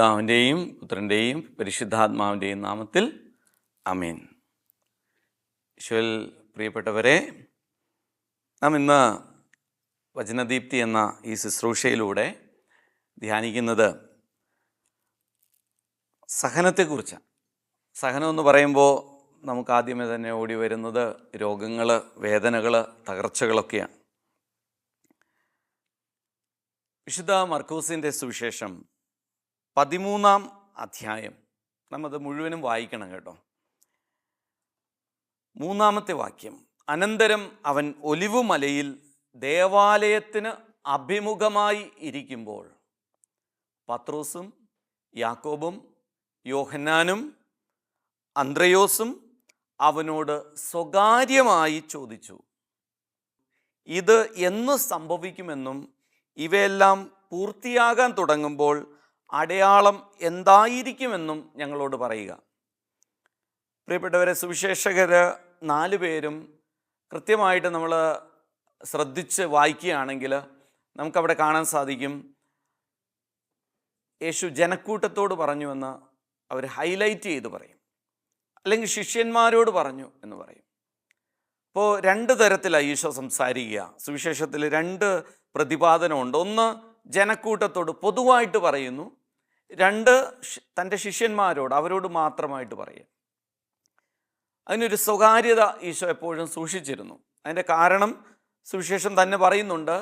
പിതാവിൻ്റെയും പുത്രൻ്റെയും പരിശുദ്ധാത്മാവിൻ്റെയും നാമത്തിൽ ആമേൻ. ഈശോയിൽ പ്രിയപ്പെട്ടവരെ, നാം ഇന്ന് വചനദീപ്തി എന്ന ഈ ശുശ്രൂഷയിലൂടെ ധ്യാനിക്കുന്നത് സഹനത്തെക്കുറിച്ചാണ്. സഹനമെന്ന് പറയുമ്പോൾ നമുക്ക് ആദ്യമേ തന്നെ ഓടി വരുന്നത് രോഗങ്ങൾ, വേദനകൾ, തകർച്ചകളൊക്കെയാണ്. വിശുദ്ധ മർക്കോസിൻ്റെ സുവിശേഷം 13-ാം അധ്യായം, നമ്മത് മുഴുവനും വായിക്കണം കേട്ടോ. 3-ാമത്തെ വാക്യം: അനന്തരം അവൻ ഒലിവുമലയിൽ ദേവാലയത്തിന് അഭിമുഖമായി ഇരിക്കുമ്പോൾ പത്രോസും യാക്കോബും യോഹന്നാനും അന്ത്രയോസും അവനോട് സ്വകാര്യമായി ചോദിച്ചു, ഇത് എന്ന് സംഭവിക്കുമെന്നും ഇവയെല്ലാം പൂർത്തിയാകാൻ തുടങ്ങുമ്പോൾ അടയാളം എന്തായിരിക്കുമെന്നും ഞങ്ങളോട് പറയുക. പ്രിയപ്പെട്ടവരെ, സുവിശേഷകർ 4 പേരും കൃത്യമായിട്ട് നമ്മൾ ശ്രദ്ധിച്ച് വായിക്കുകയാണെങ്കിൽ നമുക്കവിടെ കാണാൻ സാധിക്കും, യേശു ജനക്കൂട്ടത്തോട് പറഞ്ഞുവെന്ന് അവർ ഹൈലൈറ്റ് ചെയ്ത് പറയും, അല്ലെങ്കിൽ ശിഷ്യന്മാരോട് പറഞ്ഞു എന്ന് പറയും. അപ്പോൾ 2 തരത്തിലാണ് ഈശോ സംസാരിക്കുക. സുവിശേഷത്തിൽ 2 പ്രതിപാദനമുണ്ട്. ഒന്ന് ജനക്കൂട്ടത്തോട് പൊതുവായിട്ട് പറയുന്നു, 2 തൻ്റെ ശിഷ്യന്മാരോട്, അവരോട് മാത്രമായിട്ട് പറയും. അതിനൊരു സ്വകാര്യത ഈശോ എപ്പോഴും സൂക്ഷിച്ചിരുന്നു. അതിൻ്റെ കാരണം സുവിശേഷം തന്നെ പറയുന്നുണ്ട്,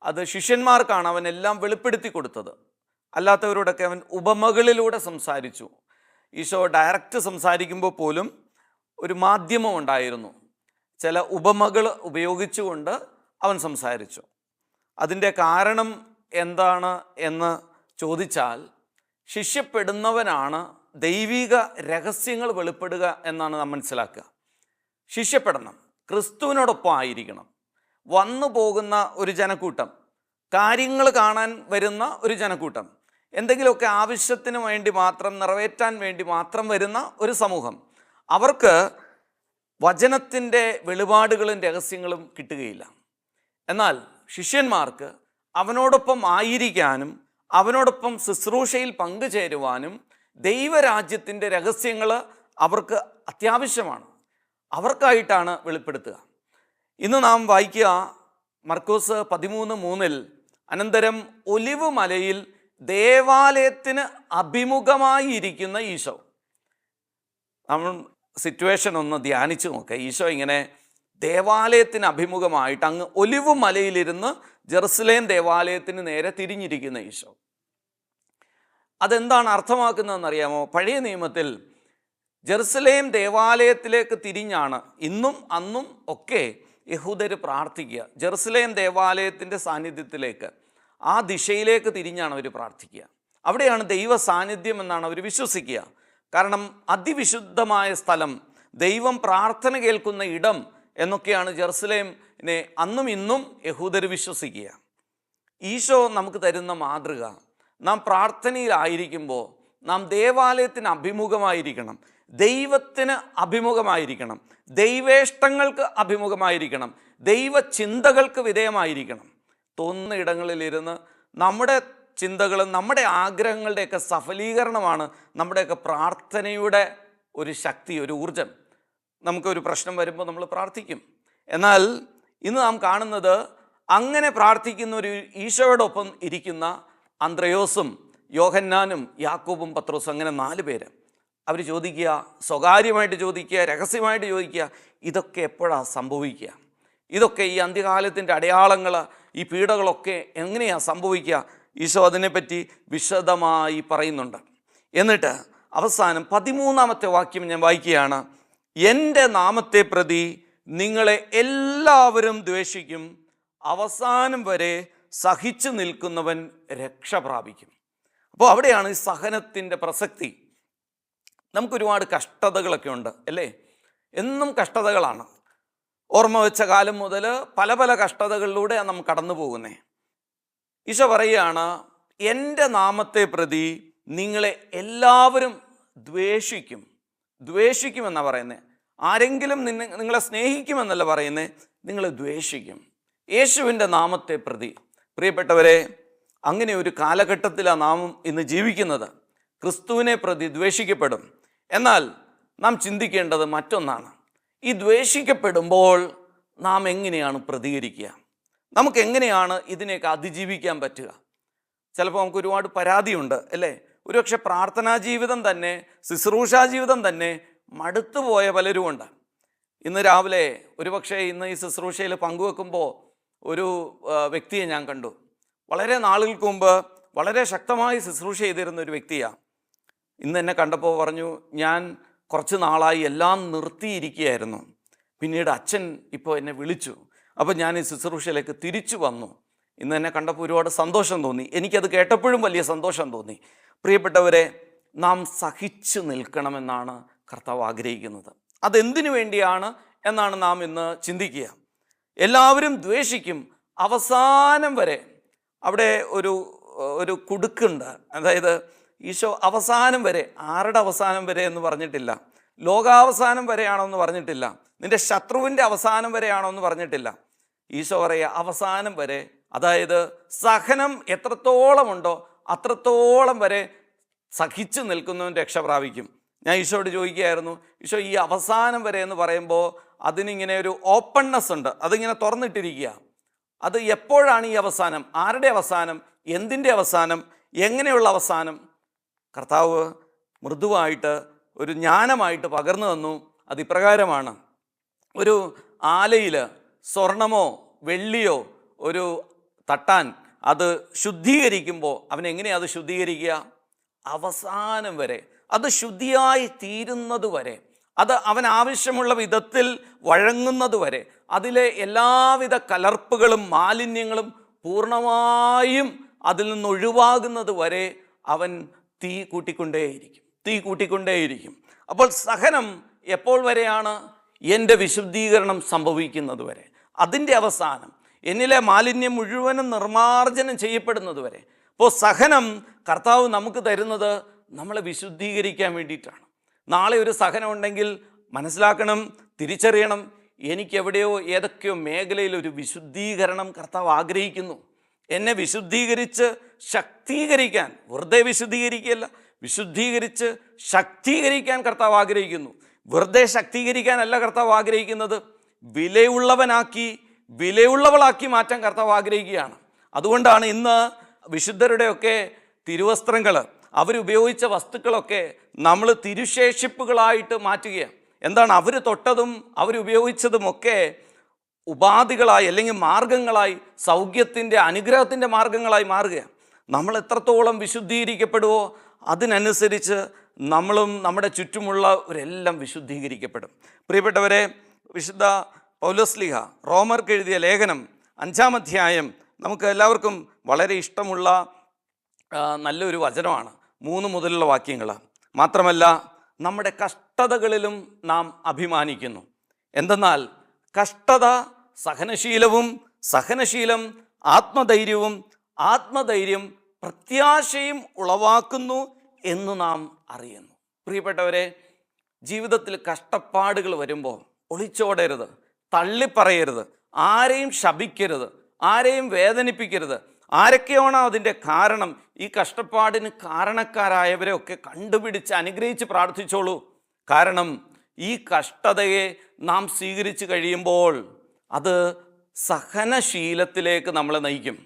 അത് ശിഷ്യന്മാർക്കാണ് അവൻ എല്ലാം വെളിപ്പെടുത്തി കൊടുത്തത്. അല്ലാത്തവരോടൊക്കെ അവൻ ഉപമകളിലൂടെ സംസാരിച്ചു. ഈശോ ഡയറക്റ്റ് സംസാരിക്കുമ്പോൾ പോലും ഒരു മാധ്യമം ഉണ്ടായിരുന്നു. ചില ഉപമകൾ ഉപയോഗിച്ചുകൊണ്ട് അവൻ സംസാരിച്ചു. അതിൻ്റെ കാരണം എന്താണ് എന്ന് ചോദിച്ചാൽ, ശിഷ്യപ്പെടുന്നവനാണ് ദൈവിക രഹസ്യങ്ങൾ വെളിപ്പെടുക എന്നാണ് നാം മനസ്സിലാക്കുക. ശിഷ്യപ്പെടണം, ക്രിസ്തുവിനോടൊപ്പം ആയിരിക്കണം. വന്നു പോകുന്ന ഒരു ജനക്കൂട്ടം, കാര്യങ്ങൾ കാണാൻ വരുന്ന ഒരു ജനക്കൂട്ടം, എന്തെങ്കിലുമൊക്കെ ആവശ്യത്തിന് വേണ്ടി മാത്രം, നിറവേറ്റാൻ വേണ്ടി മാത്രം വരുന്ന ഒരു സമൂഹം, അവർക്ക് വചനത്തിൻ്റെ വെളിപാടുകളും രഹസ്യങ്ങളും കിട്ടുകയില്ല. എന്നാൽ ശിഷ്യന്മാർക്ക് അവനോടൊപ്പം ആയിരിക്കാനും അവനോടൊപ്പം ശുശ്രൂഷയിൽ പങ്കുചേരുവാനും ദൈവരാജ്യത്തിൻ്റെ രഹസ്യങ്ങൾ അവർക്ക് അത്യാവശ്യമാണ്. അവർക്കായിട്ടാണ് വെളിപ്പെടുത്തുക. ഇന്ന് നാം വായിക്കുക മർക്കോസ് 13:3. അനന്തരം ഒലിവ് മലയിൽ ദേവാലയത്തിന് അഭിമുഖമായി ഇരിക്കുന്ന ഈശോ. നമ്മൾ സിറ്റുവേഷൻ ഒന്ന് ധ്യാനിച്ചു നോക്കുക. ഈശോ ഇങ്ങനെ ദേവാലയത്തിന് അഭിമുഖമായിട്ട് അങ്ങ് ഒലിവ് മലയിലിരുന്ന് ജെറുസലേം ദേവാലയത്തിന് നേരെ തിരിഞ്ഞിരിക്കുന്ന ഈശോ. അതെന്താണ് അർത്ഥമാക്കുന്നതെന്നറിയാമോ? പഴയ നിയമത്തിൽ ജെറുസലേം ദേവാലയത്തിലേക്ക് തിരിഞ്ഞാണ് ഇന്നും അന്നും ഒക്കെ യഹൂദർ പ്രാർത്ഥിക്കുക. ജെറുസലേം ദേവാലയത്തിൻ്റെ സാന്നിധ്യത്തിലേക്ക്, ആ ദിശയിലേക്ക് തിരിഞ്ഞാണ് അവർ പ്രാർത്ഥിക്കുക. അവിടെയാണ് ദൈവ സാന്നിധ്യം എന്നാണ് അവർ വിശ്വസിക്കുക. കാരണം അതിവിശുദ്ധമായ സ്ഥലം, ദൈവം പ്രാർത്ഥന കേൾക്കുന്ന ഇടം എന്നൊക്കെയാണ് ജെറുസലേമിനെ അന്നും ഇന്നും യഹൂദർ വിശ്വസിക്കുക. ഈശോ നമുക്ക് തരുന്ന മാതൃക, നാം പ്രാർത്ഥനയിലായിരിക്കുമ്പോൾ നാം ദേവാലയത്തിന് അഭിമുഖമായിരിക്കണം, ദൈവത്തിന് അഭിമുഖമായിരിക്കണം, ദൈവേഷ്ടങ്ങൾക്ക് അഭിമുഖമായിരിക്കണം, ദൈവചിന്തകൾക്ക് വിധേയമായിരിക്കണം. തോന്നുന്ന ഇടങ്ങളിലിരുന്ന് നമ്മുടെ ചിന്തകളും നമ്മുടെ ആഗ്രഹങ്ങളുടെയൊക്കെ സഫലീകരണമാണ് നമ്മുടെയൊക്കെ പ്രാർത്ഥനയുടെ ഒരു ശക്തി, ഒരു ഊർജം. നമുക്കൊരു പ്രശ്നം വരുമ്പോൾ നമ്മൾ പ്രാർത്ഥിക്കും. എന്നാൽ ഇന്ന് നാം കാണുന്നത്, അങ്ങനെ പ്രാർത്ഥിക്കുന്ന ഒരു ഈശോയോടൊപ്പം ഇരിക്കുന്ന അന്ത്രയോസും യോഹന്നാനും യാക്കോബും പത്രോസും, അങ്ങനെ 4 പേര്. അവർ ചോദിക്കുക, സ്വകാര്യമായിട്ട് ചോദിക്കുക, രഹസ്യമായിട്ട് ചോദിക്കുക, ഇതൊക്കെ എപ്പോഴാണ് സംഭവിക്കുക? ഇതൊക്കെ ഈ അന്ത്യകാലത്തിൻ്റെ അടയാളങ്ങൾ, ഈ പീഡകളൊക്കെ എങ്ങനെയാണ് സംഭവിക്കുക? ഈശോ അതിനെപ്പറ്റി വിശദമായി പറയുന്നുണ്ട്. എന്നിട്ട് അവസാനം 13-ാമത്തെ വാക്യം ഞാൻ വായിക്കുകയാണ്: എൻ്റെ നാമത്തെ പ്രതി നിങ്ങളെ എല്ലാവരും ദ്വേഷിക്കും, അവസാനം വരെ സഹിച്ചു നിൽക്കുന്നവൻ രക്ഷ പ്രാപിക്കും. അപ്പോൾ അവിടെയാണ് ഈ സഹനത്തിൻ്റെ പ്രസക്തി. നമുക്കൊരുപാട് കഷ്ടതകളൊക്കെ ഉണ്ട് അല്ലേ? എന്നും കഷ്ടതകളാണ്. ഓർമ്മ വെച്ച കാലം മുതൽ പല പല കഷ്ടതകളിലൂടെയാണ് നാം കടന്നു പോകുന്നത്. ഈശോ പറയുകയാണ്, എൻ്റെ നാമത്തെ പ്രതി നിങ്ങളെ എല്ലാവരും ദ്വേഷിക്കും. ദ്വേഷിക്കുമെന്നാണ് പറയുന്നത്. ആരെങ്കിലും നിങ്ങളെ സ്നേഹിക്കുമെന്നല്ല പറയുന്നത്, നിങ്ങളെ ദ്വേഷിക്കും. യേശുവിൻ്റെ നാമത്തെ പ്രതി. പ്രിയപ്പെട്ടവരെ, അങ്ങനെ ഒരു കാലഘട്ടത്തിലാണ് നാം ഇന്ന് ജീവിക്കുന്നത്. ക്രിസ്തുവിനെ പ്രതി ദ്വേഷിക്കപ്പെടും. എന്നാൽ നാം ചിന്തിക്കേണ്ടത് മറ്റൊന്നാണ്. ഈ ദ്വേഷിക്കപ്പെടുമ്പോൾ നാം എങ്ങനെയാണ് പ്രതികരിക്കുക? നമുക്ക് എങ്ങനെയാണ് ഇതിനെയൊക്കെ അതിജീവിക്കാൻ പറ്റുക? ചിലപ്പോൾ നമുക്ക് ഒരുപാട് പരാതിയുണ്ട് അല്ലേ? ഒരുപക്ഷെ പ്രാർത്ഥനാ ജീവിതം തന്നെ, ശുശ്രൂഷാ ജീവിതം തന്നെ മടുത്തുപോയ പലരുമുണ്ട്. ഇന്ന് രാവിലെ ഒരുപക്ഷെ ഇന്ന് ഈ ശുശ്രൂഷയിൽ പങ്കുവെക്കുമ്പോൾ ഒരു വ്യക്തിയെ ഞാൻ കണ്ടു. വളരെ നാളുകൾക്ക് മുമ്പ് വളരെ ശക്തമായി ശുശ്രൂഷ ചെയ്തിരുന്ന ഒരു വ്യക്തിയാണ്. ഇന്ന് എന്നെ കണ്ടപ്പോൾ പറഞ്ഞു, ഞാൻ കുറച്ച് നാളായി എല്ലാം നിർത്തിയിരിക്കുകയായിരുന്നു. പിന്നീട് അച്ഛൻ ഇപ്പോൾ എന്നെ വിളിച്ചു, അപ്പോൾ ഞാൻ ഈ ശുശ്രൂഷയിലേക്ക് തിരിച്ചു വന്നു. ഇന്ന് എന്നെ കണ്ടപ്പോൾ ഒരുപാട് സന്തോഷം തോന്നി. എനിക്കത് കേട്ടപ്പോഴും വലിയ സന്തോഷം തോന്നി. പ്രിയപ്പെട്ടവരെ, നാം സഹിച്ചു നിൽക്കണമെന്നാണ് കർത്താവ് ആഗ്രഹിക്കുന്നത്. അതെന്തിനു വേണ്ടിയാണ് എന്നാണ് നാം ഇന്ന് ചിന്തിക്കുക. എല്ലാവരും ദ്വേഷിക്കും അവസാനം വരെ. അവിടെ ഒരു കുടുക്കുണ്ട്. അതായത് ഈശോ അവസാനം വരെ, ആരുടെ അവസാനം വരെ എന്ന് പറഞ്ഞിട്ടില്ല. ലോകാവസാനം വരെയാണോ എന്ന് പറഞ്ഞിട്ടില്ല. നിന്റെ ശത്രുവിൻ്റെ അവസാനം വരെയാണോ എന്ന് പറഞ്ഞിട്ടില്ല. ഈശോ പറയുക അവസാനം വരെ. അതായത് സഹനം എത്രത്തോളമുണ്ടോ അത്രത്തോളം വരെ സഹിച്ചു നിൽക്കുന്നവൻ രക്ഷ പ്രാപിക്കും. ഞാൻ ഈശോയോട് ചോദിക്കുകയായിരുന്നു, ഈശോ ഈ അവസാനം വരെ എന്ന് പറയുമ്പോൾ അതിനിങ്ങനെ ഒരു ഓപ്പൺനെസ് ഉണ്ട്, അതിങ്ങനെ തുറന്നിട്ടിരിക്കുക. അത് എപ്പോഴാണ് ഈ അവസാനം? ആരുടെ അവസാനം? എന്തിൻ്റെ അവസാനം? എങ്ങനെയുള്ള അവസാനം? കർത്താവ് മൃദുവായിട്ട് ഒരു ജ്ഞാനമായിട്ട് പകർന്നു തന്നു. അതിപ്രകാരമാണ്. ഒരു ആലയിൽ സ്വർണമോ വെള്ളിയോ ഒരു തട്ടാൻ അത് ശുദ്ധീകരിക്കുമ്പോൾ അവനെങ്ങനെയാണ് അത് ശുദ്ധീകരിക്കുക? അവസാനം വരെ, അത് ശുദ്ധിയായി തീരുന്നത് വരെ, അത് അവൻ ആവശ്യമുള്ള വിധത്തിൽ വഴങ്ങുന്നത് വരെ, അതിലെ എല്ലാവിധ കലർപ്പുകളും മാലിന്യങ്ങളും പൂർണ്ണമായും അതിൽ നിന്ന് ഒഴിവാകുന്നത് വരെ അവൻ തീ കൂട്ടിക്കൊണ്ടേയിരിക്കും. അപ്പോൾ സഹനം എപ്പോൾ വരെയാണ്? എൻ്റെ വിശുദ്ധീകരണം സംഭവിക്കുന്നത് വരെ, അതിൻ്റെ അവസാനം, എന്നിലെ മാലിന്യം മുഴുവനും നിർമ്മാർജ്ജനം ചെയ്യപ്പെടുന്നത് വരെ. അപ്പോൾ സഹനം കർത്താവ് നമുക്ക് തരുന്നത് നമ്മളെ വിശുദ്ധീകരിക്കാൻ വേണ്ടിയിട്ടാണ്. നാളെ ഒരു സഹനം ഉണ്ടെങ്കിൽ മനസ്സിലാക്കണം, തിരിച്ചറിയണം, എനിക്കെവിടെയോ ഏതൊക്കെയോ മേഖലയിൽ ഒരു വിശുദ്ധീകരണം കർത്താവ് ആഗ്രഹിക്കുന്നു. എന്നെ വിശുദ്ധീകരിച്ച് ശക്തീകരിക്കാൻ, വെറുതെ വിശുദ്ധീകരിക്കുകയല്ല, വിശുദ്ധീകരിച്ച് ശക്തീകരിക്കാൻ കർത്താവ് ആഗ്രഹിക്കുന്നു. വെറുതെ ശക്തീകരിക്കാനല്ല കർത്താവ് ആഗ്രഹിക്കുന്നത്, വിലയുള്ളവളാക്കി മാറ്റാൻ കർത്താവ് ആഗ്രഹിക്കുകയാണ്. അതുകൊണ്ടാണ് ഇന്ന് വിശുദ്ധരുടെയൊക്കെ തിരുവസ്ത്രങ്ങൾ, അവരുപയോഗിച്ച വസ്തുക്കളൊക്കെ നമ്മൾ തിരുശേഷിപ്പുകളായിട്ട് മാറ്റുകയാണ്. എന്താണ്? അവർ തൊട്ടതും അവരുപയോഗിച്ചതുമൊക്കെ ഉപാധികളായി അല്ലെങ്കിൽ മാർഗങ്ങളായി, സൗഖ്യത്തിൻ്റെ അനുഗ്രഹത്തിൻ്റെ മാർഗങ്ങളായി മാറുകയാണ്. നമ്മൾ എത്രത്തോളം വിശുദ്ധീകരിക്കപ്പെടുവോ അതിനനുസരിച്ച് നമ്മളും നമ്മുടെ ചുറ്റുമുള്ളവരെല്ലാം വിശുദ്ധീകരിക്കപ്പെടും. പ്രിയപ്പെട്ടവരെ, വിശുദ്ധ പൗലോസ്ലീഹ റോമർക്ക് എഴുതിയ ലേഖനം 5-ാം അധ്യായം നമുക്ക് എല്ലാവർക്കും വളരെ ഇഷ്ടമുള്ള നല്ലൊരു വചനമാണ്. 3 മുതലുള്ള വാക്യങ്ങൾ. മാത്രമല്ല നമ്മുടെ കഷ്ടതകളിലും നാം അഭിമാനിക്കുന്നു. എന്തെന്നാൽ കഷ്ടത സഹനശീലവും, സഹനശീലം ആത്മധൈര്യവും, ആത്മധൈര്യം പ്രത്യാശയും ഉളവാക്കുന്നു എന്ന് നാം അറിയുന്നു. പ്രിയപ്പെട്ടവരെ, ജീവിതത്തിൽ കഷ്ടപ്പാടുകൾ വരുമ്പോൾ ഒളിച്ചോടരുത്, തള്ളിപ്പറയരുത്, ആരെയും ശപിക്കരുത്, ആരെയും വേദനിപ്പിക്കരുത്. ആരൊക്കെയാണോ അതിൻ്റെ കാരണം, ഈ കഷ്ടപ്പാടിന് കാരണക്കാരായവരെ ഒക്കെ കണ്ടുപിടിച്ച് അനുഗ്രഹിച്ച് പ്രാർത്ഥിച്ചോളൂ. കാരണം ഈ കഷ്ടതയെ നാം സ്വീകരിച്ചു കഴിയുമ്പോൾ അത് സഹനശീലത്തിലേക്ക് നമ്മളെ നയിക്കും.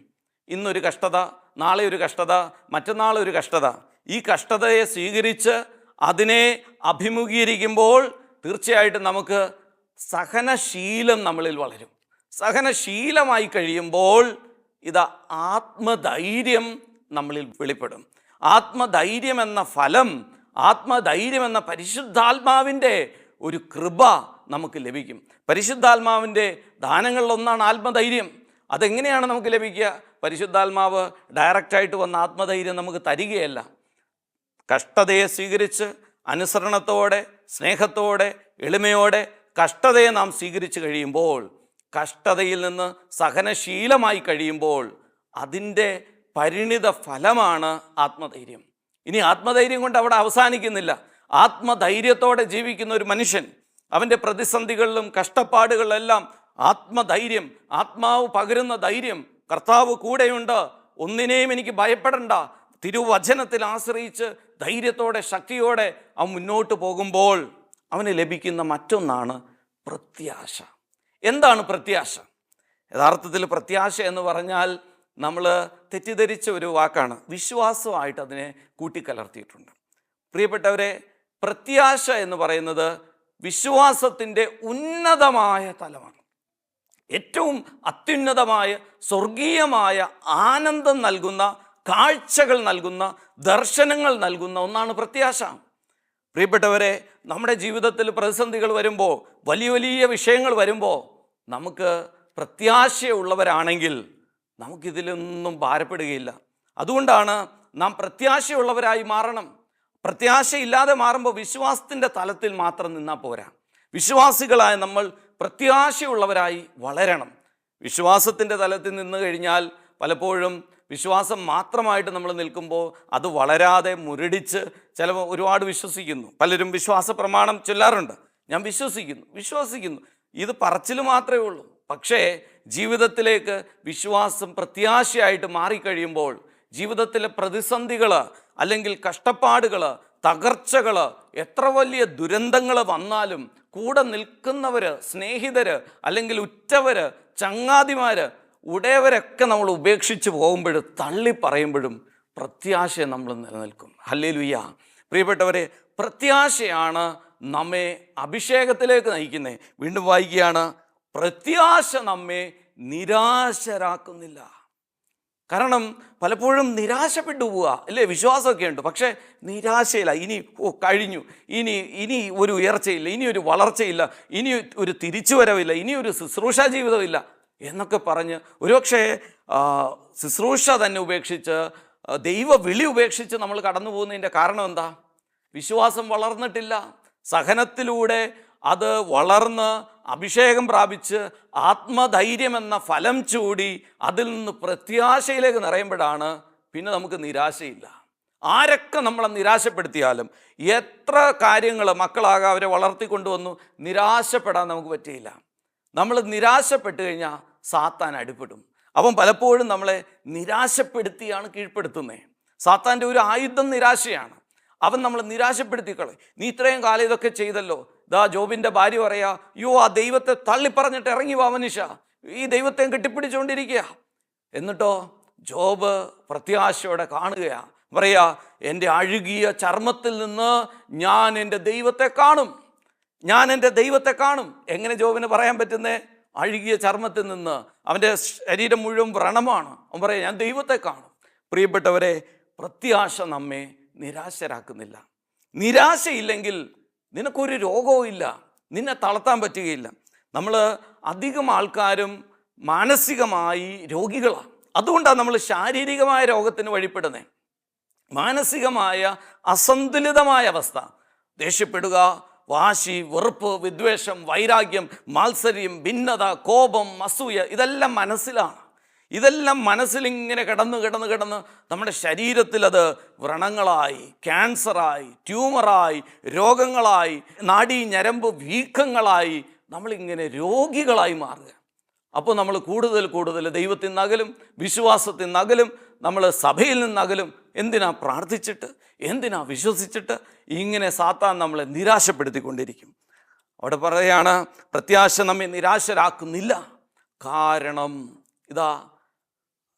ഇന്നൊരു കഷ്ടത, നാളെ ഒരു കഷ്ടത, മറ്റന്നാൾ ഒരു കഷ്ടത. ഈ കഷ്ടതയെ സ്വീകരിച്ച് അതിനെ അഭിമുഖീകരിക്കുമ്പോൾ തീർച്ചയായിട്ടും നമുക്ക് സഹനശീലം നമ്മളിൽ വളരും. സഹനശീലമായി കഴിയുമ്പോൾ ഇതാ ആത്മധൈര്യം നമ്മളിൽ വെളിപ്പെടും. ആത്മധൈര്യം എന്ന ഫലം, ആത്മധൈര്യം എന്ന പരിശുദ്ധാത്മാവിൻ്റെ ഒരു കൃപ നമുക്ക് ലഭിക്കും. പരിശുദ്ധാത്മാവിൻ്റെ ദാനങ്ങളിലൊന്നാണ് ആത്മധൈര്യം. അതെങ്ങനെയാണ് നമുക്ക് ലഭിക്കുക? പരിശുദ്ധാത്മാവ് ഡയറക്റ്റായിട്ട് വന്ന ആത്മധൈര്യം നമുക്ക് തരികയല്ല. കഷ്ടതയെ സ്വീകരിച്ച് അനുസരണത്തോടെ, സ്നേഹത്തോടെ, എളിമയോടെ കഷ്ടതയെ നാം സ്വീകരിച്ച് കഴിയുമ്പോൾ, കഷ്ടതയിൽ നിന്ന് സഹനശീലമായി കഴിയുമ്പോൾ അതിൻ്റെ പരിണിത ഫലമാണ് ആത്മധൈര്യം. ഇനി ആത്മധൈര്യം കൊണ്ട് അവിടെ അവസാനിക്കുന്നില്ല. ആത്മധൈര്യത്തോടെ ജീവിക്കുന്ന ഒരു മനുഷ്യൻ അവൻ്റെ പ്രതിസന്ധികളിലും കഷ്ടപ്പാടുകളിലെല്ലാം ആത്മധൈര്യം, ആത്മാവ് പകരുന്ന ധൈര്യം, കർത്താവ് കൂടെയുണ്ട്, ഒന്നിനെയും എനിക്ക് ഭയപ്പെടണ്ട, തിരുവചനത്തിൽ ആശ്രയിച്ച് ധൈര്യത്തോടെ ശക്തിയോടെ അവൻ മുന്നോട്ട് പോകുമ്പോൾ അവന് ലഭിക്കുന്ന മറ്റൊന്നാണ് പ്രത്യാശ. എന്താണ് പ്രത്യാശ? യഥാർത്ഥത്തിൽ പ്രത്യാശ എന്ന് പറഞ്ഞാൽ നമ്മൾ തെറ്റിദ്ധരിച്ച ഒരു വാക്കാണ്. വിശ്വാസമായിട്ട് അതിനെ കൂട്ടിക്കലർത്തിയിട്ടുണ്ട്. പ്രിയപ്പെട്ടവരെ, പ്രത്യാശ എന്ന് പറയുന്നത് വിശ്വാസത്തിൻ്റെ ഉന്നതമായ തലമാണ്. ഏറ്റവും അത്യുന്നതമായ സ്വർഗീയമായ ആനന്ദം നൽകുന്ന, കാഴ്ചകൾ നൽകുന്ന, ദർശനങ്ങൾ നൽകുന്ന ഒന്നാണ് പ്രത്യാശ. പ്രിയപ്പെട്ടവരെ, നമ്മുടെ ജീവിതത്തിൽ പ്രതിസന്ധികൾ വരുമ്പോൾ, വലിയ വലിയ വിഷയങ്ങൾ വരുമ്പോൾ നമുക്ക് പ്രത്യാശയുള്ളവരാണെങ്കിൽ നമുക്കിതിലൊന്നും ഭാരപ്പെടുകയില്ല. അതുകൊണ്ടാണ് നാം പ്രത്യാശയുള്ളവരായി മാറണം. പ്രത്യാശയില്ലാതെ മാറുമ്പോൾ വിശ്വാസത്തിൻ്റെ തലത്തിൽ മാത്രം നിന്നാൽ പോരാ. വിശ്വാസികളായ നമ്മൾ പ്രത്യാശയുള്ളവരായി വളരണം. വിശ്വാസത്തിൻ്റെ തലത്തിൽ നിന്ന് കഴിഞ്ഞാൽ പലപ്പോഴും വിശ്വാസം മാത്രമായിട്ട് നമ്മൾ നിൽക്കുമ്പോൾ അത് വളരാതെ മുരടിച്ച് ചിലപ്പോൾ ഒരുപാട് വിശ്വസിക്കുന്നു. പലരും വിശ്വാസ പ്രമാണം ചൊല്ലാറുണ്ട്. ഞാൻ വിശ്വസിക്കുന്നു. ഇത് പറച്ചിൽ മാത്രമേ ഉള്ളൂ. പക്ഷേ ജീവിതത്തിലേക്ക് വിശ്വാസം പ്രത്യാശയായിട്ട് മാറിക്കഴിയുമ്പോൾ ജീവിതത്തിലെ പ്രതിസന്ധികൾ, അല്ലെങ്കിൽ കഷ്ടപ്പാടുകൾ, തകർച്ചകൾ, എത്ര വലിയ ദുരന്തങ്ങൾ വന്നാലും കൂടെ നിൽക്കുന്നവർ, സ്നേഹിതർ, അല്ലെങ്കിൽ ഉറ്റവർ, ചങ്ങാതിമാർ, ഉടയവരൊക്കെ നമ്മൾ ഉപേക്ഷിച്ച് പോകുമ്പോഴും തള്ളി പറയുമ്പോഴും പ്രത്യാശ നമ്മൾ നിലനിൽക്കും. ഹല്ലേലൂയ. പ്രിയപ്പെട്ടവരെ, പ്രത്യാശയാണ് നമ്മെ അഭിഷേകത്തിലേക്ക് നയിക്കുന്നത്. വീണ്ടും വായിക്കുകയാണ്, പ്രത്യാശ നമ്മെ നിരാശരാക്കുന്നില്ല. കാരണം പലപ്പോഴും നിരാശപ്പെട്ടു പോവുക അല്ലേ? വിശ്വാസമൊക്കെ ഉണ്ട്, പക്ഷേ നിരാശയില്ല. കഴിഞ്ഞു, ഇനി ഒരു ഉയർച്ചയില്ല, ഇനി ഒരു വളർച്ചയില്ല, ഇനി ഒരു തിരിച്ചുവരവില്ല, ഇനി ഒരു ശുശ്രൂഷ ജീവിതമില്ല എന്നൊക്കെ പറഞ്ഞ് ഒരുപക്ഷെ ശുശ്രൂഷ തന്നെ ഉപേക്ഷിച്ച്, ദൈവ വിളി ഉപേക്ഷിച്ച് നമ്മൾ കടന്നു പോകുന്നതിൻ്റെ കാരണം എന്താ? വിശ്വാസം വളർന്നിട്ടില്ല. സഹനത്തിലൂടെ അത് വളർന്ന് അഭിഷേകം പ്രാപിച്ച് ആത്മധൈര്യം എന്ന ഫലം ചൂടി അതിൽ നിന്ന് പ്രത്യാശയിലേക്ക് നിറയുമ്പോഴാണ് പിന്നെ നമുക്ക് നിരാശയില്ല. ആരൊക്കെ നമ്മളെ നിരാശപ്പെടുത്തിയാലും, എത്ര കാര്യങ്ങൾ മക്കളാകെ അവരെ വളർത്തിക്കൊണ്ടുവന്നു, നിരാശപ്പെടാൻ നമുക്ക് പറ്റിയില്ല. നമ്മൾ നിരാശപ്പെട്ട് കഴിഞ്ഞാൽ സാത്താൻ അടിപ്പെടും. അവൻ പലപ്പോഴും നമ്മളെ നിരാശപ്പെടുത്തിയാണ് കീഴ്പ്പെടുത്തുന്നത്. സാത്താൻ്റെ ഒരു ആയുധം നിരാശയാണ്. അവൻ നമ്മളെ നിരാശപ്പെടുത്തിക്കളെ. നീ ഇത്രയും കാലം ഇതൊക്കെ ചെയ്തല്ലോ. ജോബിൻ്റെ ഭാര്യ പറയാ, ആ ദൈവത്തെ തള്ളിപ്പറഞ്ഞിട്ട് ഇറങ്ങി വാ മനുഷ്യ, ഈ ദൈവത്തെ കെട്ടിപ്പിടിച്ചുകൊണ്ടിരിക്കുക. എന്നിട്ടോ ജോബ് പ്രത്യാശയോടെ കാണുകയാ, പറയാ, എൻ്റെ അഴുകിയ ചർമ്മത്തിൽ നിന്ന് ഞാൻ എൻ്റെ ദൈവത്തെ കാണും. എങ്ങനെ ജോബിന് പറയാൻ പറ്റുന്നേ? അഴുകിയ ചർമ്മത്തിൽ നിന്ന്. അവൻ്റെ ശരീരം മുഴുവൻ വ്രണമാണ്. അവൻ പറയാ, ഞാൻ ദൈവത്തെ കാണും. പ്രിയപ്പെട്ടവരെ, പ്രത്യാശ നമ്മെ നിരാശരാക്കുന്നില്ല. നിരാശയില്ലെങ്കിൽ നിനക്കൊരു രോഗവും ഇല്ല, നിന്നെ തളർത്താൻ പറ്റുകയില്ല. നമ്മൾ അധികം ആൾക്കാരും മാനസികമായി രോഗികളാണ്. അതുകൊണ്ടാണ് നമ്മൾ ശാരീരികമായ രോഗത്തിന് വഴിപ്പെടുന്നത്. മാനസികമായ അസന്തുലിതമായ അവസ്ഥ, ദേഷ്യപ്പെടുക, വാശി, വെറുപ്പ്, വിദ്വേഷം, വൈരാഗ്യം, മാത്സര്യം, ഭിന്നത, കോപം, അസൂയ, ഇതെല്ലാം മനസ്സിലാണ്. ഇതെല്ലാം മനസ്സിലിങ്ങനെ കിടന്ന് നമ്മുടെ ശരീരത്തിൽ അത് വ്രണങ്ങളായി, ക്യാൻസറായി, ട്യൂമറായി, രോഗങ്ങളായി, നാഡീ ഞരമ്പ് വീക്കങ്ങളായി നമ്മളിങ്ങനെ രോഗികളായി മാറുക. അപ്പോൾ നമ്മൾ കൂടുതൽ ദൈവത്തിൽ നിന്നകലും, വിശ്വാസത്തിൽ നിന്നകലും, നമ്മൾ സഭയിൽ നിന്നകലും. എന്തിനാ പ്രാർത്ഥിച്ചിട്ട്, എന്തിനാ വിശ്വസിച്ചിട്ട്? ഇങ്ങനെ സാത്താൻ നമ്മളെ നിരാശപ്പെടുത്തിക്കൊണ്ടിരിക്കും. അവിടെ പറയുകയാണ്, പ്രത്യാശ നമ്മെ നിരാശരാക്കുന്നില്ല. കാരണം ഇതാ,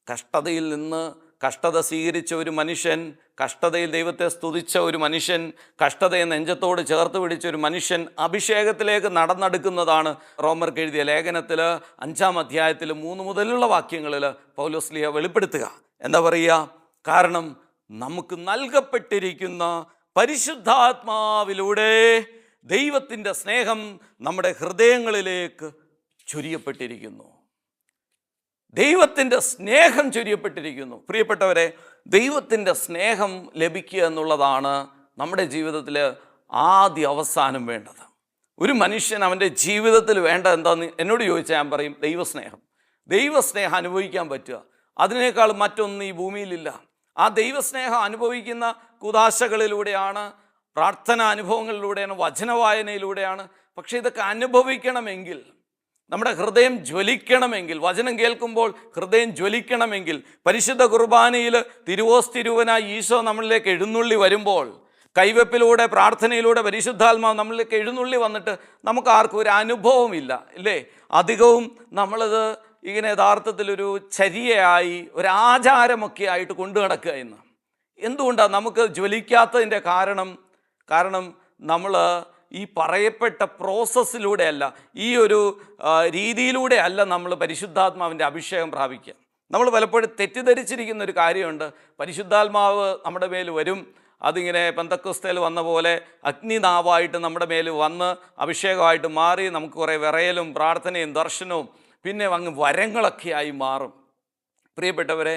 കഷ്ടതയിൽ നിന്ന് കഷ്ടത സ്വീകരിച്ച ഒരു മനുഷ്യൻ, കഷ്ടതയിൽ ദൈവത്തെ സ്തുതിച്ച ഒരു മനുഷ്യൻ, കഷ്ടതയെ നെഞ്ചത്തോട് ചേർത്ത് പിടിച്ച ഒരു മനുഷ്യൻ അഭിഷേകത്തിലേക്ക് നടന്നെടുക്കുന്നതാണ് റോമർക്ക് എഴുതിയ ലേഖനത്തിൽ 5-ാം അധ്യായത്തിൽ 3 മുതലുള്ള വാക്യങ്ങളിൽ പൗലോസ്ലീഹ വെളിപ്പെടുത്തുക. എന്താ പറയുക? കാരണം നമുക്ക് നൽകപ്പെട്ടിരിക്കുന്ന പരിശുദ്ധാത്മാവിലൂടെ ദൈവത്തിൻ്റെ സ്നേഹം നമ്മുടെ ഹൃദയങ്ങളിലേക്ക് ചൊരിയപ്പെട്ടിരിക്കുന്നു. ദൈവത്തിൻ്റെ സ്നേഹം ചൊരിയപ്പെട്ടിരിക്കുന്നു. പ്രിയപ്പെട്ടവരെ, ദൈവത്തിൻ്റെ സ്നേഹം ലഭിക്കുക എന്നുള്ളതാണ് നമ്മുടെ ജീവിതത്തിൽ ആദ്യ അവസാനം വേണ്ടത്. ഒരു മനുഷ്യൻ അവൻ്റെ ജീവിതത്തിൽ വേണ്ട എന്താന്ന് എന്നോട് ചോദിച്ചാൽ ഞാൻ പറയും, ദൈവസ്നേഹം അനുഭവിക്കാൻ പറ്റുക. അതിനേക്കാൾ മറ്റൊന്നും ഈ ഭൂമിയിലില്ല. ആ ദൈവസ്നേഹം അനുഭവിക്കുന്ന കുദാശകളിലൂടെയാണ്, പ്രാർത്ഥന അനുഭവങ്ങളിലൂടെയാണ്, വചനവായനയിലൂടെയാണ്. പക്ഷേ ഇതൊക്കെ അനുഭവിക്കണമെങ്കിൽ നമ്മുടെ ഹൃദയം ജ്വലിക്കണമെങ്കിൽ, വചനം കേൾക്കുമ്പോൾ ഹൃദയം ജ്വലിക്കണമെങ്കിൽ, പരിശുദ്ധ കുർബാനയിൽ തിരുവോസ്തിരൂപനായി ഈശോ നമ്മളിലേക്ക് എഴുന്നള്ളി വരുമ്പോൾ, കൈവെപ്പിലൂടെ പ്രാർത്ഥനയിലൂടെ പരിശുദ്ധാത്മാവ് നമ്മളിലേക്ക് എഴുന്നള്ളി വന്നിട്ട് നമുക്ക് ആർക്കും ഒരു അനുഭവമില്ല അല്ലേ? അധികവും നമ്മളത് ഇങ്ങനെ യഥാർത്ഥത്തിലൊരു ചര്യയായി ഒരു ആചാരമൊക്കെ ആയിട്ട് കൊണ്ടു നടക്കുക. ഇന്ന് എന്തുകൊണ്ടാണ് നമുക്ക് ജ്വലിക്കാത്തതിൻ്റെ കാരണം നമ്മൾ ഈ പറയപ്പെട്ട പ്രോസസ്സിലൂടെയല്ല, ഈ ഒരു രീതിയിലൂടെയല്ല നമ്മൾ പരിശുദ്ധാത്മാവിൻ്റെ അഭിഷേകം പ്രാപിക്കുക. നമ്മൾ പലപ്പോഴും തെറ്റിദ്ധരിച്ചിരിക്കുന്ന ഒരു കാര്യമുണ്ട്, പരിശുദ്ധാത്മാവ് നമ്മുടെ മേൽ വരും, അതിങ്ങനെ പെന്തക്കോസ്തേൽ വന്ന പോലെ അഗ്നിനാവായിട്ട് നമ്മുടെ മേൽ വന്ന് അഭിഷേകമായിട്ട് മാറി നമുക്ക് കുറേ വിറയലും പ്രാർത്ഥനയും ദർശനവും പിന്നെ അങ്ങ് വരങ്ങളൊക്കെ ആയി മാറും. പ്രിയപ്പെട്ടവരെ,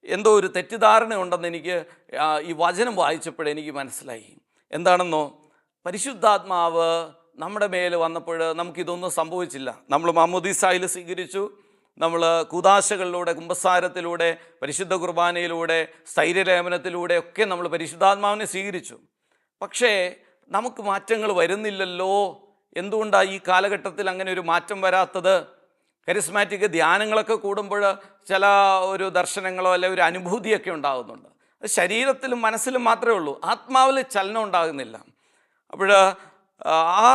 എന്തോ ഒരു തെറ്റിദ്ധാരണ ഉണ്ടെന്ന് എനിക്ക് ഈ വചനം വായിച്ചപ്പോഴേ എനിക്ക് മനസ്സിലായി. എന്താണെന്നോ, പരിശുദ്ധാത്മാവ് നമ്മുടെ മേൽ വന്നപ്പോൾ നമുക്കിതൊന്നും സംഭവിച്ചില്ല. നമ്മൾ മാമോദീസായിൽ സ്വീകരിച്ചു, നമ്മൾ കൂദാശകളിലൂടെ, കുമ്പസാരത്തിലൂടെ, പരിശുദ്ധ കുർബാനയിലൂടെ, സ്ഥൈര്യലേപനത്തിലൂടെ ഒക്കെ നമ്മൾ പരിശുദ്ധാത്മാവിനെ സ്വീകരിച്ചു. പക്ഷേ നമുക്ക് മാറ്റങ്ങൾ വരുന്നില്ലല്ലോ. എന്തുകൊണ്ടാണ് ഈ കാലഘട്ടത്തിൽ അങ്ങനെ ഒരു മാറ്റം വരാത്തത്? കരിസ്മാറ്റിക് ധ്യാനങ്ങളൊക്കെ കൂടുമ്പോൾ ചില ഒരു ദർശനങ്ങളോ അല്ലെ ഒരു അനുഭൂതിയൊക്കെ ഉണ്ടാകുന്നുണ്ട്. അത് ശരീരത്തിലും മനസ്സിലും മാത്രമേ ഉള്ളൂ, ആത്മാവിൽ ചലനം ഉണ്ടാകുന്നില്ല. അപ്പോൾ ആ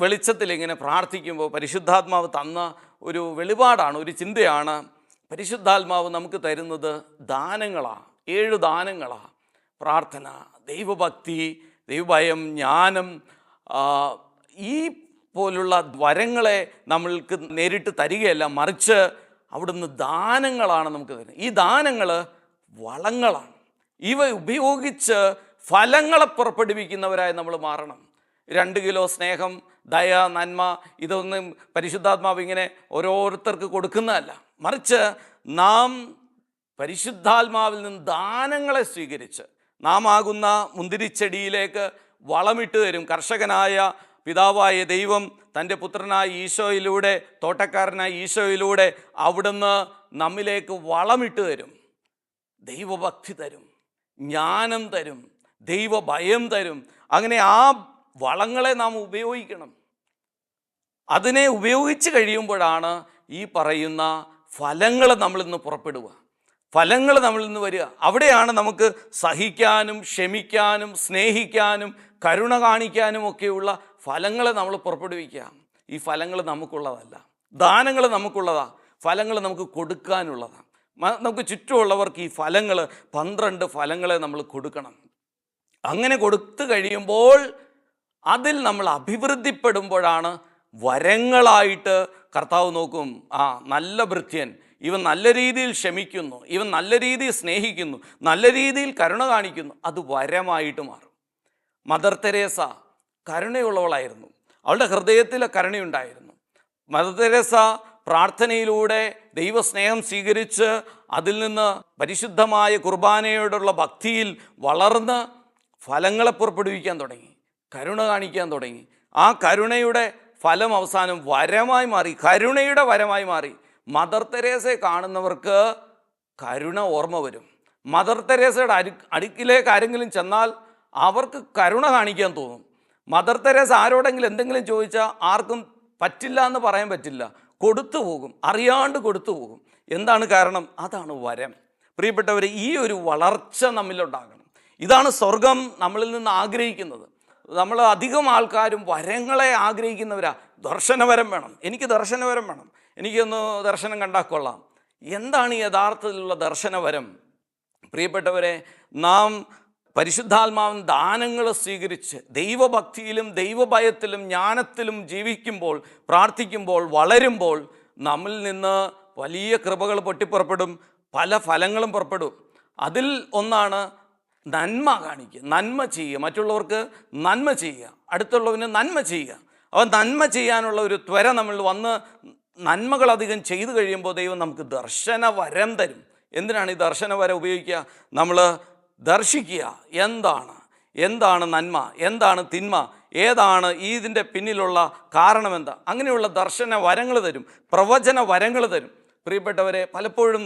വെളിച്ചത്തിൽ ഇങ്ങനെ പ്രാർത്ഥിക്കുമ്പോൾ പരിശുദ്ധാത്മാവ് തന്ന ഒരു വെളിപാടാണ്, ഒരു ചിന്തയാണ്. പരിശുദ്ധാത്മാവ് നമുക്ക് തരുന്നത് ദാനങ്ങളാണ്, 7 ദാനങ്ങളാണ്. പ്രാർത്ഥന, ദൈവഭക്തി, ദൈവഭയം, ജ്ഞാനം, ഈ പോലുള്ള വരങ്ങളെ നമ്മൾക്ക് നേരിട്ട് തരികയല്ല, മറിച്ച് അവിടുന്ന് ദാനങ്ങളാണ് നമുക്ക് തരുന്നത്. ഈ ദാനങ്ങൾ വളങ്ങളാണ്. ഇവ ഉപയോഗിച്ച് ഫലങ്ങളെ പുറപ്പെടുവിക്കുന്നവരായി നമ്മൾ മാറണം. 2 കിലോ സ്നേഹം, ദയ, നന്മ, ഇതൊന്നും പരിശുദ്ധാത്മാവ് ഇങ്ങനെ ഓരോരുത്തർക്ക് കൊടുക്കുന്നതല്ല, മറിച്ച് നാം പരിശുദ്ധാത്മാവിൽ നിന്ന് ദാനങ്ങളെ സ്വീകരിച്ച് നാം ആകുന്ന മുന്തിരിച്ചെടിയിലേക്ക് വളമിട്ട് തരും. കർഷകനായ പിതാവായ ദൈവം തൻ്റെ പുത്രനായ ഈശോയിലൂടെ, തോട്ടക്കാരനായ ഈശോയിലൂടെ അവിടുന്ന് നമ്മിലേക്ക് വളമിട്ട് തരും. ദൈവഭക്തി തരും, ജ്ഞാനം തരും, ദൈവഭയം തരും. അങ്ങനെ ആ വളങ്ങളെ നാം ഉപയോഗിക്കണം. അതിനെ ഉപയോഗിച്ച് കഴിയുമ്പോഴാണ് ഈ പറയുന്ന ഫലങ്ങൾ നമ്മളിൽ നിന്ന് പുറപ്പെടുക, ഫലങ്ങൾ നമ്മളിൽ നിന്ന് വരിക. അവിടെയാണ് നമുക്ക് സഹിക്കാനും ക്ഷമിക്കാനും സ്നേഹിക്കാനും കരുണ കാണിക്കാനും ഒക്കെയുള്ള ഫലങ്ങളെ നമ്മൾ പുറപ്പെടുവിക്കുക. ഈ ഫലങ്ങൾ നമുക്കുള്ളതല്ല, ദാനങ്ങൾ നമുക്കുള്ളതാണ്, ഫലങ്ങൾ നമുക്ക് കൊടുക്കാനുള്ളതാണ്. നമുക്ക് ചുറ്റുമുള്ളവർക്ക് ഈ ഫലങ്ങൾ 12 ഫലങ്ങളെ നമ്മൾ കൊടുക്കണം. അങ്ങനെ കൊടുത്തു കഴിയുമ്പോൾ അതിൽ നമ്മൾ അഭിവൃദ്ധിപ്പെടുമ്പോഴാണ് വരങ്ങളായിട്ട് കർത്താവ് നോക്കും, ആ നല്ല ഭൃത്യൻ, ഇവൻ നല്ല രീതിയിൽ ക്ഷമിക്കുന്നു, ഇവൻ നല്ല രീതിയിൽ സ്നേഹിക്കുന്നു, നല്ല രീതിയിൽ കരുണ കാണിക്കുന്നു. അത് വരമായിട്ട് മാറും. മദർ തെരേസ കരുണയുള്ളവളായിരുന്നു, അവളുടെ ഹൃദയത്തിൽ കരുണയുണ്ടായിരുന്നു. മദർ തെരേസ പ്രാർത്ഥനയിലൂടെ ദൈവസ്നേഹം സ്വീകരിച്ച് അതിൽ നിന്ന് പരിശുദ്ധമായ കുർബാനയോടുള്ള ഭക്തിയിൽ വളർന്ന് ഫലങ്ങളെ പുറപ്പെടുവിക്കാൻ തുടങ്ങി, കരുണ കാണിക്കാൻ തുടങ്ങി. ആ കരുണയുടെ ഫലം അവസാനം വരമായി മാറി, കരുണയുടെ വരമായി മാറി. മദർ തെരേസയെ കാണുന്നവർക്ക് കരുണ ഓർമ്മ വരും. മദർ തെരേസയുടെ അടുക്കിലേക്ക് ആരെങ്കിലും ചെന്നാൽ അവർക്ക് കരുണ കാണിക്കാൻ തോന്നും. മദർ തെരേസ ആരോടെങ്കിലും എന്തെങ്കിലും ചോദിച്ചാൽ ആർക്കും പറ്റില്ല എന്ന് പറയാൻ പറ്റില്ല, കൊടുത്തു പോകും, അറിയാണ്ട് കൊടുത്തു പോകും. എന്താണ് കാരണം? അതാണ് വരം. പ്രിയപ്പെട്ടവർ, ഈ ഒരു വളർച്ച നമ്മിലുണ്ടാകണം. ഇതാണ് സ്വർഗം നമ്മളിൽ നിന്ന് ആഗ്രഹിക്കുന്നത്. നമ്മൾ അധികം ആൾക്കാരും വരങ്ങളെ ആഗ്രഹിക്കുന്നവരാ. ദർശനവരം വേണം, എനിക്ക് ദർശനവരം വേണം, എനിക്കൊന്ന് ദർശനം കണ്ടാൽ കൊള്ളാം. എന്താണ് യഥാർത്ഥത്തിലുള്ള ദർശനവരം? പ്രിയപ്പെട്ടവരെ, നാം പരിശുദ്ധാത്മാവിൻ ദാനങ്ങൾ സ്വീകരിച്ച് ദൈവഭക്തിയിലും ദൈവഭയത്തിലും ജ്ഞാനത്തിലും ജീവിക്കുമ്പോൾ, പ്രാർത്ഥിക്കുമ്പോൾ, വളരുമ്പോൾ നമ്മിൽ നിന്ന് വലിയ കൃപകൾ പൊട്ടിപ്പുറപ്പെടും, പല ഫലങ്ങളും പുറപ്പെടും. അതിൽ ഒന്നാണ് നന്മ കാണിക്കുക, നന്മ ചെയ്യുക, മറ്റുള്ളവർക്ക് നന്മ ചെയ്യുക, അടുത്തുള്ളവന് നന്മ ചെയ്യുക. അവ നന്മ ചെയ്യാനുള്ള ഒരു ത്വര നമ്മൾ വന്ന് നന്മകൾ അധികം ചെയ്തു കഴിയുമ്പോൾ ദൈവം നമുക്ക് ദർശനവരം തരും. എന്തിനാണ് ഈ ദർശനവരം ഉപയോഗിക്കുക? നമ്മൾ ദർശിക്കുക, എന്താണ് നന്മ, എന്താണ് തിന്മ, ഏതാണ് ഇതിൻ്റെ പിന്നിലുള്ള കാരണമെന്താ, അങ്ങനെയുള്ള ദർശന വരങ്ങൾ തരും, പ്രവചന വരങ്ങൾ തരും. പ്രിയപ്പെട്ടവരെ, പലപ്പോഴും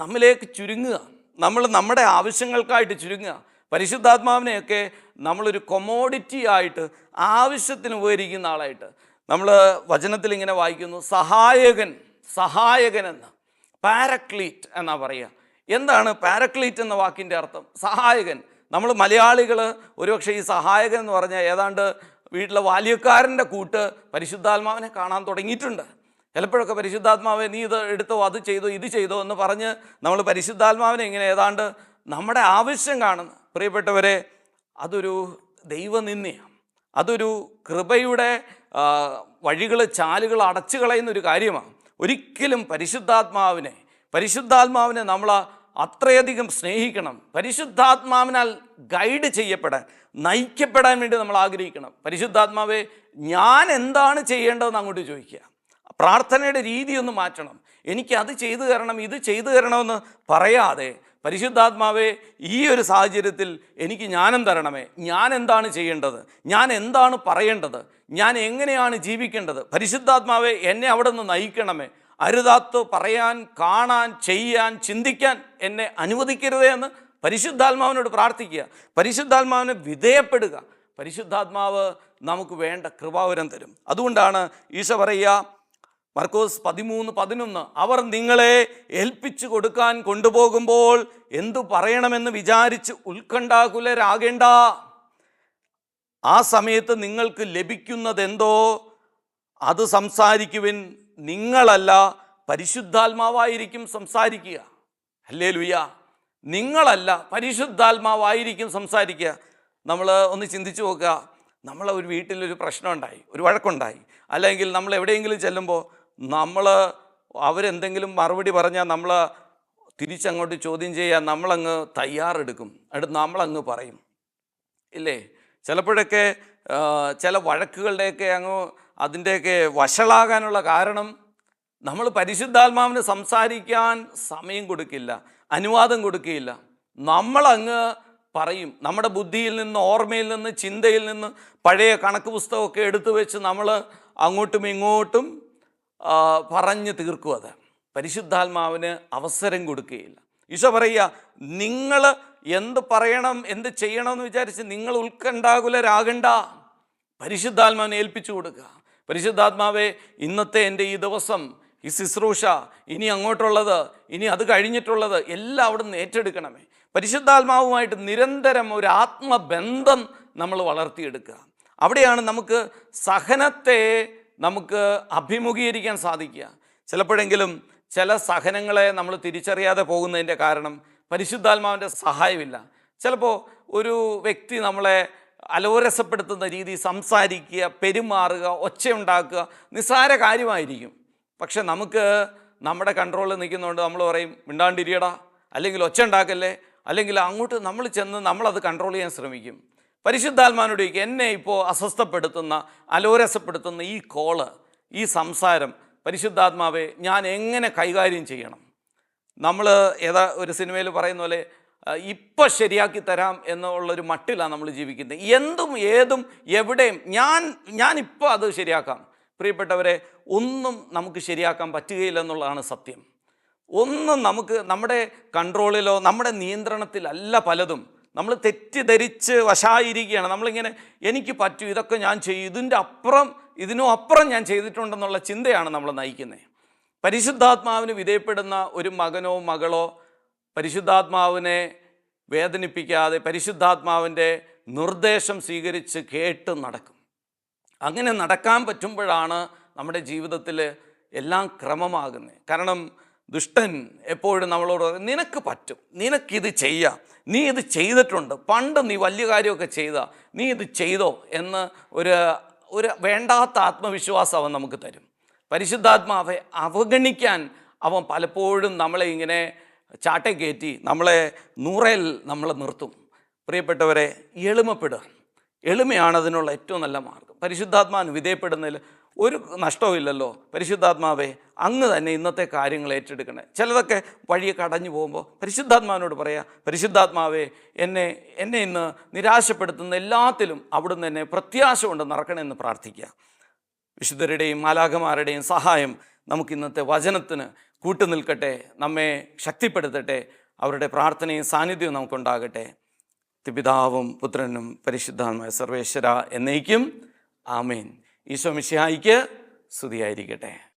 നമ്മിലേക്ക് ചുരുങ്ങുക, നമ്മൾ നമ്മുടെ ആവശ്യങ്ങൾക്കായിട്ട് ചുരുങ്ങുക. പരിശുദ്ധാത്മാവിനെയൊക്കെ നമ്മളൊരു കൊമോഡിറ്റി ആയിട്ട്, ആവശ്യത്തിന് ഉപകരിക്കുന്ന ആളായിട്ട്, നമ്മൾ വചനത്തിൽ ഇങ്ങനെ വായിക്കുന്നു, സഹായകൻ, സഹായകൻ എന്ന്, പാരക്ലീറ്റ് എന്നാ പറയുക. എന്താണ് പാരക്ലീറ്റ് എന്ന വാക്കിൻ്റെ അർത്ഥം? സഹായകൻ. നമ്മൾ മലയാളികൾ ഒരുപക്ഷെ ഈ സഹായകൻ എന്ന് പറഞ്ഞാൽ ഏതാണ്ട് വീട്ടിലെ ബാല്യക്കാരൻ്റെ കൂട്ട് പരിശുദ്ധാത്മാവിനെ കാണാൻ തുടങ്ങിയിട്ടുണ്ട്. ചിലപ്പോഴൊക്കെ പരിശുദ്ധാത്മാവെ നീ ഇത് എടുത്തോ, അത് ചെയ്തോ, ഇത് ചെയ്തോ എന്ന് പറഞ്ഞ് നമ്മൾ പരിശുദ്ധാത്മാവിനെ ഇങ്ങനെ ഏതാണ്ട് നമ്മുടെ ആവശ്യം കാണുന്നു. പ്രിയപ്പെട്ടവരെ, അതൊരു ദൈവനിന്ദയാണ്. അതൊരു കൃപയുടെ വഴികൾ, ചാലുകൾ അടച്ചു കളയുന്നൊരു കാര്യമാണ്. ഒരിക്കലും പരിശുദ്ധാത്മാവിനെ നമ്മൾ അത്രയധികം സ്നേഹിക്കണം. പരിശുദ്ധാത്മാവിനാൽ ഗൈഡ് ചെയ്യപ്പെടാൻ, നയിക്കപ്പെടാൻ വേണ്ടി നമ്മൾ ആഗ്രഹിക്കണം. പരിശുദ്ധാത്മാവെ ഞാൻ എന്താണ് ചെയ്യേണ്ടതെന്ന് അങ്ങോട്ട് ചോദിക്കുക. പ്രാർത്ഥനയുടെ രീതി ഒന്ന് മാറ്റണം. എനിക്ക് അത് ചെയ്തു തരണം, ഇത് ചെയ്തു തരണമെന്ന് പറയാതെ, പരിശുദ്ധാത്മാവെ ഈ ഒരു സാഹചര്യത്തിൽ എനിക്ക് ജ്ഞാനം തരണമേ, ഞാൻ എന്താണ് ചെയ്യേണ്ടത്, ഞാൻ എന്താണ് പറയേണ്ടത്, ഞാൻ എങ്ങനെയാണ് ജീവിക്കേണ്ടത്, പരിശുദ്ധാത്മാവെ എന്നെ അവിടെ നിന്ന് നയിക്കണമേ, അരുതാത്ത് പറയാൻ, കാണാൻ, ചെയ്യാൻ, ചിന്തിക്കാൻ എന്നെ അനുവദിക്കരുതേ എന്ന് പരിശുദ്ധാത്മാവിനോട് പ്രാർത്ഥിക്കുക. പരിശുദ്ധാത്മാവിനെ വിധേയപ്പെടുക. പരിശുദ്ധാത്മാവ് നമുക്ക് വേണ്ട കൃപാവരം തരും. അതുകൊണ്ടാണ് ഈശോ പറയുക, മർക്കോസ് 13:11, അവർ നിങ്ങളെ ഏൽപ്പിച്ചു കൊടുക്കാൻ കൊണ്ടുപോകുമ്പോൾ എന്തു പറയണമെന്ന് വിചാരിച്ച് ഉത്കണ്ഠാകുലരാകേണ്ട. ആ സമയത്ത് നിങ്ങൾക്ക് ലഭിക്കുന്നതെന്തോ അത് സംസാരിക്കുവിൻ. നിങ്ങളല്ല, പരിശുദ്ധാത്മാവായിരിക്കും സംസാരിക്കുക. ഹല്ലേലൂയ. നിങ്ങളല്ല, പരിശുദ്ധാത്മാവായിരിക്കും സംസാരിക്കുക. നമ്മൾ ഒന്ന് ചിന്തിച്ചു നോക്കുക. നമ്മളെ ഒരു വീട്ടിലൊരു പ്രശ്നമുണ്ടായി, ഒരു വഴക്കുണ്ടായി, അല്ലെങ്കിൽ നമ്മൾ എവിടെയെങ്കിലും ചെല്ലുമ്പോൾ അവരെന്തെങ്കിലും മറുപടി പറഞ്ഞാൽ നമ്മൾ തിരിച്ചങ്ങോട്ട് ചോദ്യം ചെയ്യാൻ നമ്മളങ്ങ് തയ്യാറെടുക്കും. അടുത്ത് നമ്മളങ്ങ് പറയും, ഇല്ലേ? ചിലപ്പോഴൊക്കെ ചില വഴക്കുകളുടെയൊക്കെ അതിൻ്റെയൊക്കെ വഷളാകാനുള്ള കാരണം നമ്മൾ പരിശുദ്ധാത്മാവിന് സംസാരിക്കാൻ സമയം കൊടുക്കില്ല, അനുവാദം കൊടുക്കുകയില്ല. നമ്മളങ്ങ് പറയും. നമ്മുടെ ബുദ്ധിയിൽ നിന്ന്, ഓർമ്മയിൽ നിന്ന്, ചിന്തയിൽ നിന്ന് പഴയ കണക്ക് പുസ്തകമൊക്കെ എടുത്തു വെച്ച് നമ്മൾ അങ്ങോട്ടും ഇങ്ങോട്ടും പറഞ്ഞു തീർക്കും. അത് പരിശുദ്ധാത്മാവിന് അവസരം കൊടുക്കുകയില്ല. ഈശോ പറയുക, നിങ്ങൾ എന്ത് പറയണം, എന്ത് ചെയ്യണമെന്ന് വിചാരിച്ച് നിങ്ങൾ ഉത്കണ്ഠാകുലരാകണ്ട, പരിശുദ്ധാത്മാവിനെ ഏൽപ്പിച്ചു കൊടുക്കുക. പരിശുദ്ധാത്മാവെ ഇന്നത്തെ എൻ്റെ ഈ ദിവസം, ഈ ശുശ്രൂഷ, ഇനി അങ്ങോട്ടുള്ളത്, ഇനി അത് കഴിഞ്ഞിട്ടുള്ളത് എല്ലാം അവിടെ നിന്ന് ഏറ്റെടുക്കണമേ. പരിശുദ്ധാത്മാവുമായിട്ട് നിരന്തരം ഒരു ആത്മബന്ധം നമ്മൾ വളർത്തിയെടുക്കുക. അവിടെയാണ് നമുക്ക് സഹനത്തെ നമുക്ക് അഭിമുഖീകരിക്കാൻ സാധിക്കുക. ചിലപ്പോഴെങ്കിലും ചില സഹനങ്ങളെ നമ്മൾ തിരിച്ചറിയാതെ പോകുന്നതിൻ്റെ കാരണം പരിശുദ്ധാത്മാവിൻ്റെ സഹായമില്ല. ചിലപ്പോൾ ഒരു വ്യക്തി നമ്മളെ അലോരസപ്പെടുത്തുന്ന രീതി സംസാരിക്കുക, പെരുമാറുക, ഒച്ചയുണ്ടാക്കുക നിസ്സാര കാര്യമായിരിക്കും. പക്ഷെ നമുക്ക് നമ്മുടെ കൺട്രോളിൽ നിൽക്കുന്നതുകൊണ്ട് നമ്മൾ പറയും, മിണ്ടാണ്ടിരിയടാ, അല്ലെങ്കിൽ ഒച്ച ഉണ്ടാക്കല്ലേ, അല്ലെങ്കിൽ അങ്ങോട്ട് നമ്മൾ ചെന്ന് നമ്മളത് കൺട്രോൾ ചെയ്യാൻ ശ്രമിക്കും. പരിശുദ്ധാത്മാവിനോട് ചോദിക്കുക, എന്നെ ഇപ്പോൾ അസ്വസ്ഥപ്പെടുത്തുന്ന, അലോരസപ്പെടുത്തുന്ന ഈ കോള്, ഈ സംസാരം പരിശുദ്ധാത്മാവെ ഞാൻ എങ്ങനെ കൈകാര്യം ചെയ്യണം? നമ്മൾ ഒരു സിനിമയിൽ പറയുന്ന പോലെ ഇപ്പം ശരിയാക്കി തരാം എന്നുള്ളൊരു മട്ടിലാണ് നമ്മൾ ജീവിക്കുന്നത്. എന്തും ഏതും എവിടെയും ഞാനിപ്പോൾ അത് ശരിയാക്കാം. പ്രിയപ്പെട്ടവരെ, ഒന്നും നമുക്ക് ശരിയാക്കാൻ പറ്റുകയില്ലെന്നുള്ളതാണ് സത്യം. ഒന്നും നമുക്ക് നമ്മുടെ കൺട്രോളിലോ നമ്മുടെ നിയന്ത്രണത്തിലല്ല പലതും. നമ്മൾ തെറ്റിദ്ധരിച്ച് വശായിരിക്കുകയാണ്. നമ്മളിങ്ങനെ എനിക്ക് പറ്റൂ, ഇതൊക്കെ ഞാൻ ചെയ്യും, ഇതിനും അപ്പുറം ഞാൻ ചെയ്തിട്ടുണ്ടെന്നുള്ള ചിന്തയാണ് നമ്മൾ നയിക്കുന്നത്. പരിശുദ്ധാത്മാവിന് വിധേയപ്പെടുന്ന ഒരു മകനോ മകളോ പരിശുദ്ധാത്മാവിനെ വേദനിപ്പിക്കാതെ പരിശുദ്ധാത്മാവിൻ്റെ നിർദ്ദേശം സ്വീകരിച്ച് കേട്ട് നടക്കും. അങ്ങനെ നടക്കാൻ പറ്റുമ്പോഴാണ് നമ്മുടെ ജീവിതത്തിൽ എല്ലാം ക്രമമാകുന്നത്. കാരണം ദുഷ്ടൻ എപ്പോഴും നമ്മളോട് പറയും, നിനക്ക് പറ്റും, നിനക്കിത് ചെയ്യാം, നീ ഇത് ചെയ്തിട്ടുണ്ട്, പണ്ട് നീ വലിയ കാര്യമൊക്കെ ചെയ്താ, നീ ഇത് ചെയ്തോ എന്ന് ഒരു വേണ്ടാത്ത ആത്മവിശ്വാസം അവൻ നമുക്ക് തരും. പരിശുദ്ധാത്മാവെ അവഗണിക്കാൻ അവൻ പലപ്പോഴും നമ്മളെ ഇങ്ങനെ ചാട്ട കയറ്റി നമ്മളെ നൂറേൽ നമ്മളെ നിർത്തും. പ്രിയപ്പെട്ടവരെ, എളിമപ്പെടുക, എളിമയാണ് അതിനുള്ള ഏറ്റവും നല്ല മാർഗം. പരിശുദ്ധാത്മാവിന് വിധേയപ്പെടുന്നതിൽ ഒരു നഷ്ടവുമില്ലല്ലോ. പരിശുദ്ധാത്മാവെ അങ്ങ് തന്നെ ഇന്നത്തെ കാര്യങ്ങൾ ഏറ്റെടുക്കണേ. ചിലതൊക്കെ വഴിയെ കടഞ്ഞു പോകുമ്പോൾ പരിശുദ്ധാത്മാവിനോട് പറയാം, പരിശുദ്ധാത്മാവെ എന്നെ ഇന്ന് നിരാശപ്പെടുത്തുന്ന എല്ലാത്തിലും അവിടുന്ന് എന്നെ പ്രത്യാശ കൊണ്ട് നിറക്കണമെന്ന് പ്രാർത്ഥിക്കുക. വിശുദ്ധരുടെയും മാലാഖമാരുടെയും സഹായം നമുക്ക് ഇന്നത്തെ വചനത്തിന് കൂട്ടുനിൽക്കട്ടെ, നമ്മെ ശക്തിപ്പെടുത്തട്ടെ. അവരുടെ പ്രാർത്ഥനയും സാന്നിധ്യവും നമുക്കുണ്ടാകട്ടെ. പിതാവും പുത്രനും പരിശുദ്ധാത്മാവായ സർവേശ്വര എന്നേക്കും ആമേൻ. ഈശോ മിശിഹായിക്ക് സ്തുതിയായിരിക്കട്ടെ.